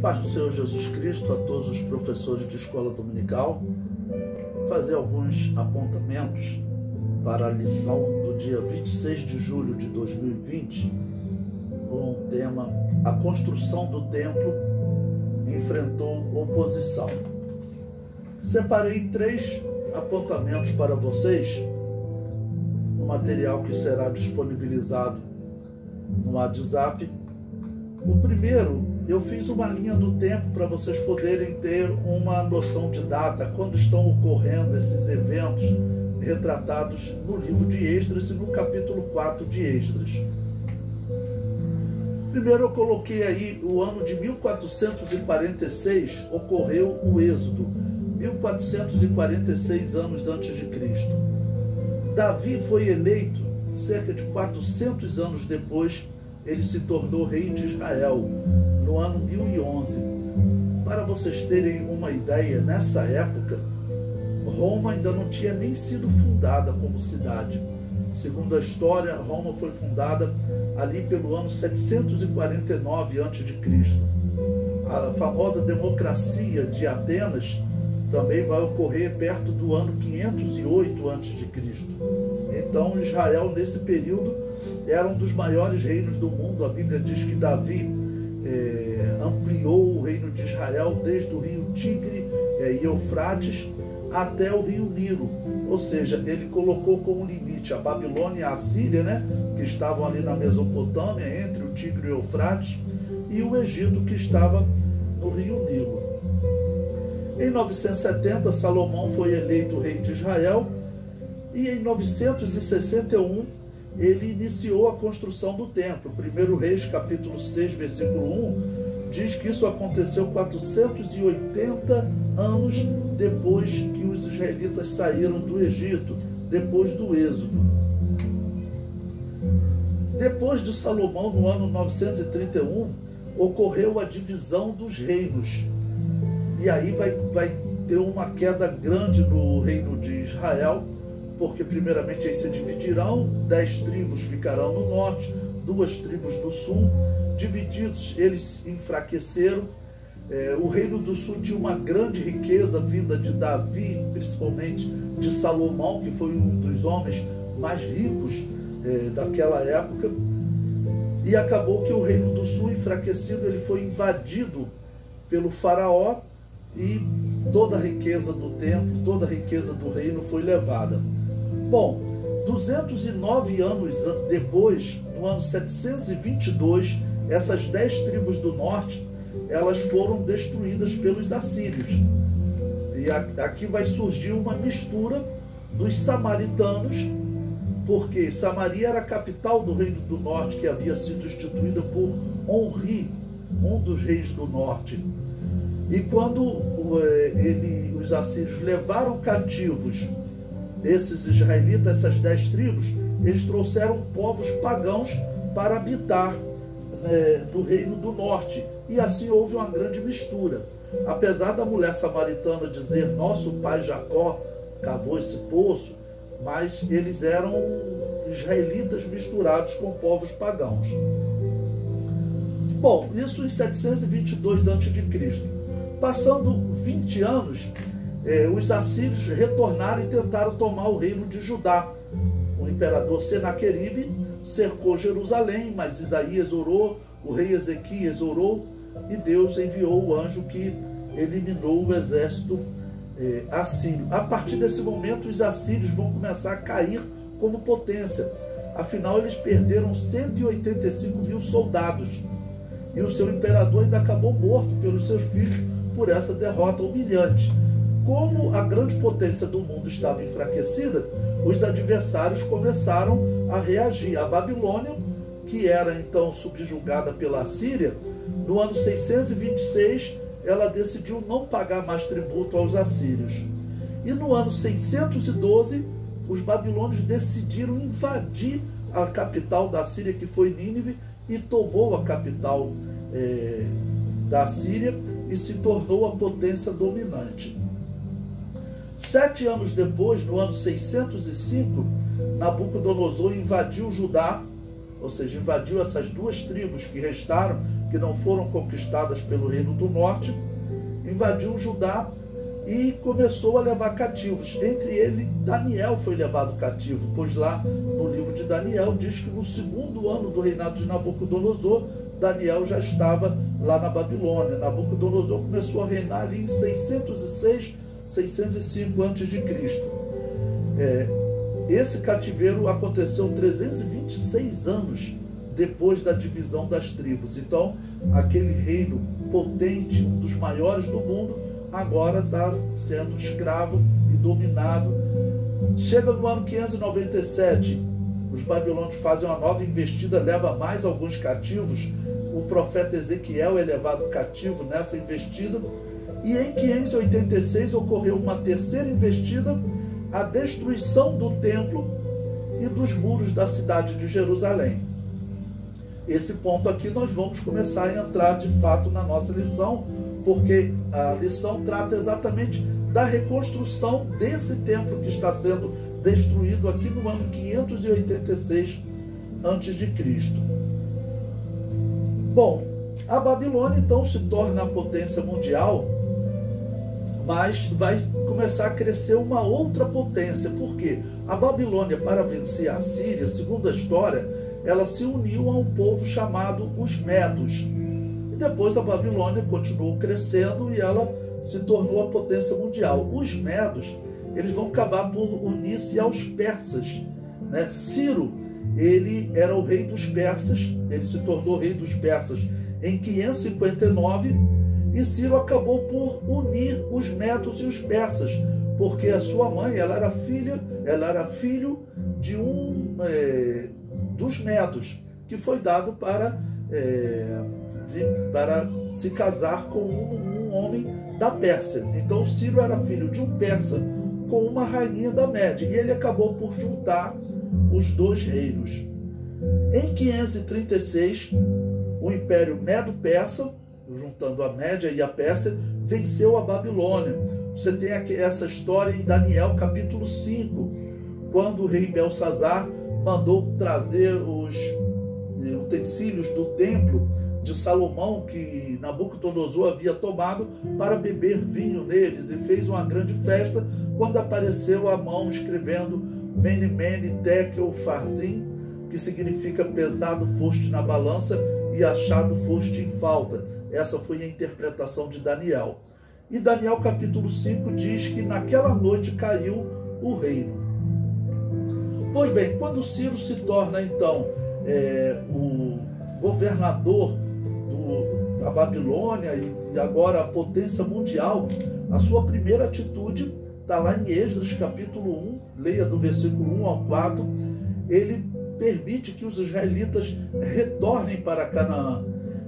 paz do Senhor Jesus Cristo a todos os professores de escola dominical. Fazer alguns apontamentos para a lição do dia 26 de julho de 2020, com o tema: a construção do templo enfrentou oposição. Separei 3 apontamentos para vocês, no material que será disponibilizado no WhatsApp. O primeiro, eu fiz uma linha do tempo para vocês poderem ter uma noção de data, quando estão ocorrendo esses eventos retratados no livro de Esdras e no capítulo 4 de Esdras. Primeiro eu coloquei aí o ano de 1446, ocorreu o Êxodo, 1446 anos antes de Cristo. Davi foi eleito cerca de 400 anos depois. Ele se tornou rei de Israel no ano 1011. Para vocês terem uma ideia, nessa época, Roma ainda não tinha nem sido fundada como cidade. Segundo a história, Roma foi fundada ali pelo ano 749 a.C. A famosa democracia de Atenas também vai ocorrer perto do ano 508 a.C. Então, Israel, nesse período, era um dos maiores reinos do mundo. A Bíblia diz que Davi ampliou o reino de Israel desde o rio Tigre e Eufrates até o rio Nilo. Ou seja, ele colocou como limite a Babilônia e a Assíria, que estavam ali na Mesopotâmia, entre o Tigre e o Eufrates, e o Egito, que estava no rio Nilo. Em 970, Salomão foi eleito rei de Israel, e em 961 ele iniciou a construção do templo. 1 Reis, capítulo 6, versículo 1, diz que isso aconteceu 480 anos depois que os israelitas saíram do Egito, depois do Êxodo. Depois de Salomão, no ano 931, ocorreu a divisão dos reinos. E aí vai ter uma queda grande no reino de Israel, porque primeiramente aí se dividirão, 10 tribos ficarão no norte, 2 tribos no sul. Divididos, eles enfraqueceram. O reino do sul tinha uma grande riqueza vinda de Davi, principalmente de Salomão, que foi um dos homens mais ricos daquela época. E acabou que o reino do sul, enfraquecido, ele foi invadido pelo faraó, e toda a riqueza do templo, toda a riqueza do reino foi levada. Bom, 209 anos depois, no ano 722, essas 10 tribos do norte, elas foram destruídas pelos assírios. E aqui vai surgir uma mistura dos samaritanos, porque Samaria era a capital do reino do norte, que havia sido instituída por Onri, um dos reis do norte. E quando os assírios levaram cativos esses israelitas, essas 10 tribos, eles trouxeram povos pagãos para habitar no reino do norte. E assim houve uma grande mistura. Apesar da mulher samaritana dizer: nosso pai Jacó cavou esse poço, mas eles eram israelitas misturados com povos pagãos. Bom, isso em 722 a.C. Passando 20 anos, os assírios retornaram e tentaram tomar o reino de Judá. O imperador Senaqueribe cercou Jerusalém, mas Isaías orou, o rei Ezequias orou, e Deus enviou o anjo que eliminou o exército assírio. A partir desse momento, os assírios vão começar a cair como potência. Afinal, eles perderam 185 mil soldados. E o seu imperador ainda acabou morto pelos seus filhos por essa derrota humilhante. Como a grande potência do mundo estava enfraquecida, os adversários começaram a reagir. A Babilônia, que era então subjugada pela Assíria, no ano 626, ela decidiu não pagar mais tributo aos assírios. E no ano 612, os babilônios decidiram invadir a capital da Síria, que foi Nínive, e tomou a capital da Síria e se tornou a potência dominante. 7 anos depois, no ano 605, Nabucodonosor invadiu Judá, ou seja, invadiu essas 2 tribos que restaram, que não foram conquistadas pelo Reino do Norte, invadiu Judá e começou a levar cativos. Entre eles, Daniel foi levado cativo, pois lá no livro de Daniel diz que no segundo ano do reinado de Nabucodonosor, Daniel já estava lá na Babilônia. Nabucodonosor começou a reinar ali em 606, 605 a.C. Esse cativeiro aconteceu 326 anos depois da divisão das tribos. Então, aquele reino potente, um dos maiores do mundo, agora está sendo escravo e dominado. Chega no ano 597, os babilônios fazem uma nova investida, leva mais alguns cativos. O profeta Ezequiel é levado cativo nessa investida. E em 586 ocorreu uma terceira investida, a destruição do templo e dos muros da cidade de Jerusalém. Esse ponto aqui nós vamos começar a entrar de fato na nossa lição, porque a lição trata exatamente da reconstrução desse templo que está sendo destruído aqui no ano 586 a.C. Bom, a Babilônia então se torna a potência mundial, mas vai começar a crescer uma outra potência. Por quê? A Babilônia, para vencer a Síria, segundo a história, ela se uniu a um povo chamado os Medos. E depois a Babilônia continuou crescendo e ela se tornou a potência mundial. Os Medos, eles vão acabar por unir-se aos persas, né? Ciro, ele era o rei dos persas, ele se tornou rei dos persas em 559, e Ciro acabou por unir os medos e os persas, porque a sua mãe, ela era filho de dos medos, que foi dado para se casar com um homem da Pérsia. Então Ciro era filho de um persa com uma rainha da Média, e ele acabou por juntar os dois reinos. Em 536, o Império Medo-Persa, juntando a Média e a Pérsia, venceu a Babilônia. Você tem aqui essa história em Daniel capítulo 5, quando o rei Belsazar mandou trazer os utensílios do templo de Salomão, que Nabucodonosor havia tomado, para beber vinho neles, e fez uma grande festa, quando apareceu a mão escrevendo Mene, Mene, Tekel, Farzim, que significa pesado foste na balança e achado foste em falta. Essa foi a interpretação de Daniel. E Daniel capítulo 5 diz que naquela noite caiu o reino. Pois bem, quando Ciro se torna então o governador da Babilônia e agora a potência mundial, a sua primeira atitude está lá em Esdras capítulo 1, leia do versículo 1 ao 4, ele permite que os israelitas retornem para Canaã.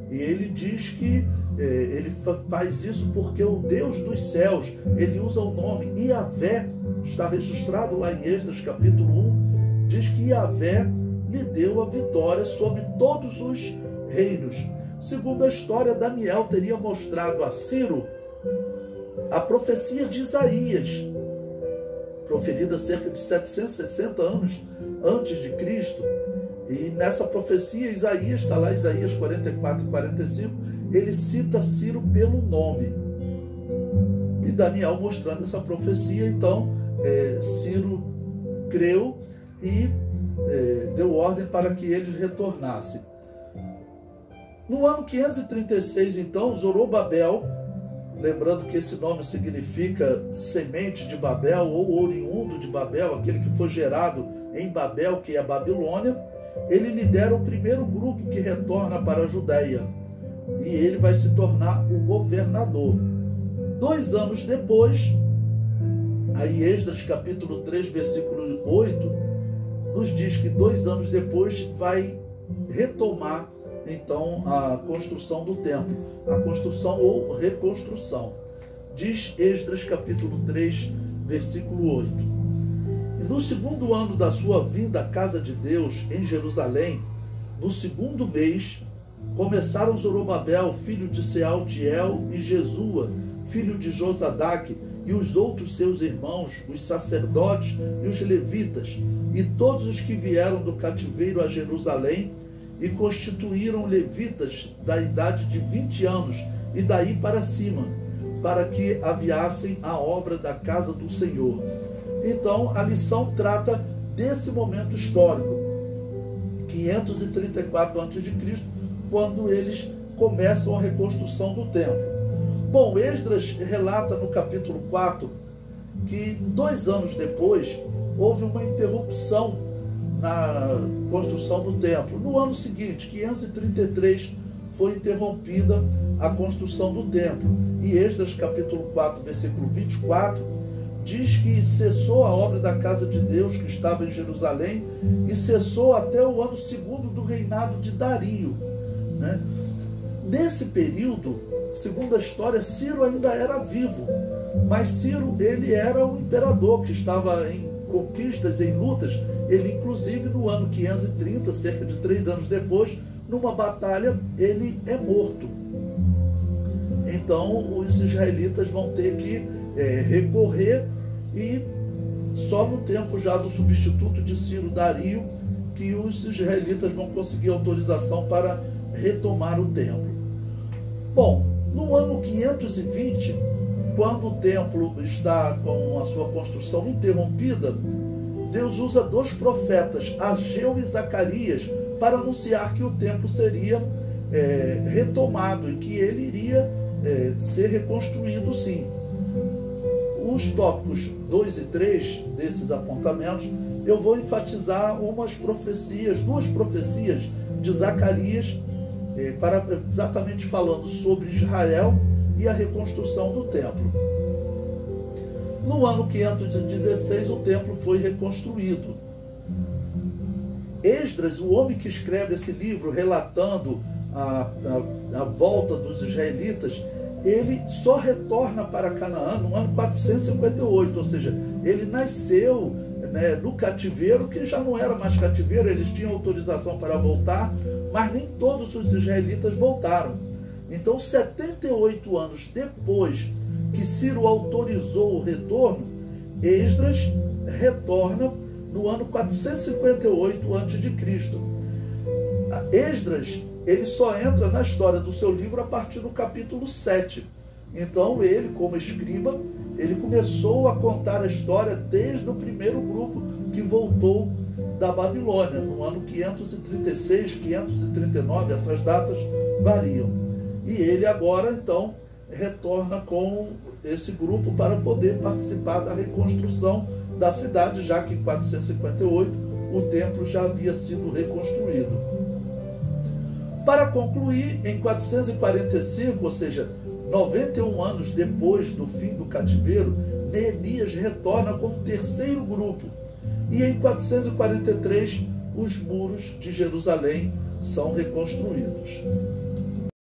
E ele diz que ele faz isso porque o Deus dos céus, ele usa o nome Iavé, está registrado lá em Esdras capítulo 1, diz que Iavé lhe deu a vitória sobre todos os reinos. Segundo a história, Daniel teria mostrado a Ciro a profecia de Isaías, proferida cerca de 760 anos antes de Cristo. E nessa profecia, Isaías, está lá, Isaías 44 e 45, ele cita Ciro pelo nome. E Daniel mostrando essa profecia, então, Ciro creu e deu ordem para que eles retornassem. No ano 536, então, Zorobabel, lembrando que esse nome significa semente de Babel ou oriundo de Babel, aquele que foi gerado em Babel, que é a Babilônia, ele lidera o primeiro grupo que retorna para a Judéia, e ele vai se tornar o governador. 2 anos depois, aí Esdras capítulo 3, versículo 8, nos diz que 2 anos depois vai retomar então a construção do templo, a construção ou reconstrução. Diz Esdras capítulo 3, versículo 8. E no 2º ano da sua vinda à casa de Deus em Jerusalém, no 2º mês, começaram Zorobabel, filho de Sealtiel, e Jesua, filho de Josadaque, e os outros seus irmãos, os sacerdotes e os levitas, e todos os que vieram do cativeiro a Jerusalém, e constituíram levitas da idade de 20 anos e daí para cima, para que aviassem a obra da casa do Senhor. Então, a lição trata desse momento histórico, 534 a.C., quando eles começam a reconstrução do templo. Bom, Esdras relata no capítulo 4 que 2 anos depois houve uma interrupção na construção do templo. No ano seguinte, 533, foi interrompida a construção do templo. E Esdras capítulo 4, versículo 24, diz que cessou a obra da casa de Deus que estava em Jerusalém e cessou até o ano 2º do reinado de Dario, né? Nesse período, segundo a história, Ciro ainda era vivo, mas Ciro, ele era um imperador que estava em conquistas, em lutas. Ele, inclusive, no ano 530, cerca de 3 anos depois, numa batalha, ele é morto. Então, os israelitas vão ter que recorrer, e só no tempo já do substituto de Ciro, Dario, que os israelitas vão conseguir autorização para retomar o templo. Bom, no ano 520, quando o templo está com a sua construção interrompida, Deus usa 2 profetas, Ageu e Zacarias, para anunciar que o templo seria retomado e que ele iria ser reconstruído, sim. Os tópicos 2 e 3 desses apontamentos, eu vou enfatizar duas profecias de Zacarias, exatamente falando sobre Israel e a reconstrução do templo. No ano 516, o templo foi reconstruído. Esdras, o homem que escreve esse livro relatando a volta dos israelitas, ele só retorna para Canaã no ano 458, ou seja, ele nasceu, né, no cativeiro, que já não era mais cativeiro. Eles tinham autorização para voltar, mas nem todos os israelitas voltaram. Então, 78 anos depois que Ciro autorizou o retorno, Esdras retorna no ano 458 a.C. Esdras, ele só entra na história do seu livro a partir do capítulo 7. Então, ele, como escriba, ele começou a contar a história desde o primeiro grupo que voltou da Babilônia, no ano 536, 539, essas datas variam. E ele agora, então, retorna com esse grupo para poder participar da reconstrução da cidade, já que em 458 o templo já havia sido reconstruído. Para concluir, em 445, ou seja, 91 anos depois do fim do cativeiro, Neemias retorna com o terceiro grupo. E em 443, os muros de Jerusalém são reconstruídos.